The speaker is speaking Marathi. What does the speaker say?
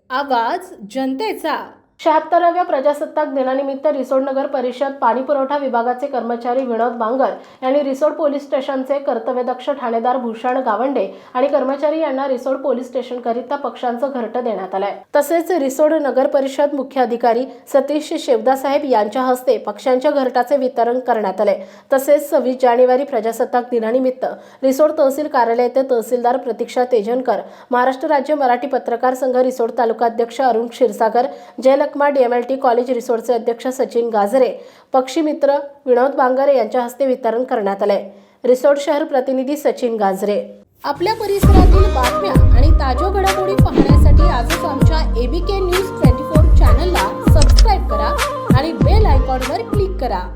आवाज जनतेचा। 76व्या प्रजासत्ताक दिनानिमित्त रिसोड नगर परिषद पाणीपुरवठा विभागाचे कर्मचारी विनोद बांगर यांनी रिसोड पोलीस स्टेशनचे कर्तव्यदक्ष ठाणेदार भूषण गावंडे आणि कर्मचारी यांना रिसोड पोलीस स्टेशनकरिता पक्षांचं घरटं देण्यात आलंय। तसेच रिसोड नगर परिषद मुख्य अधिकारी सतीश शेवदासाहेब यांच्या हस्ते पक्षांच्या घरटाचे वितरण करण्यात आले। तसेच 26 जानेवारी प्रजासत्ताक दिनानिमित्त रिसोड तहसील कार्यालय येथे तहसीलदार प्रतीक्षा तेजनकर, महाराष्ट्र राज्य मराठी पत्रकार संघ रिसोड तालुका अध्यक्ष अरुण क्षीरसागर, जयलक्ष्मी DMLT कॉलेज रिसोडचे अध्यक्ष सचिन गाजरे, पक्षी मित्र विनोद बांगर यांच्या हस्ते वितरण करण्यात आले। रिसोड शहर प्रतिनिधी सचिन गाजरे। आपल्या परिसरातील बातम्या आणि ताज्या घडामोडी पाहण्यासाठी आजच आमच्या ABK न्यूज 24 चॅनलला सबस्क्राइब करा आणि बेल आयकॉनवर क्लिक करा।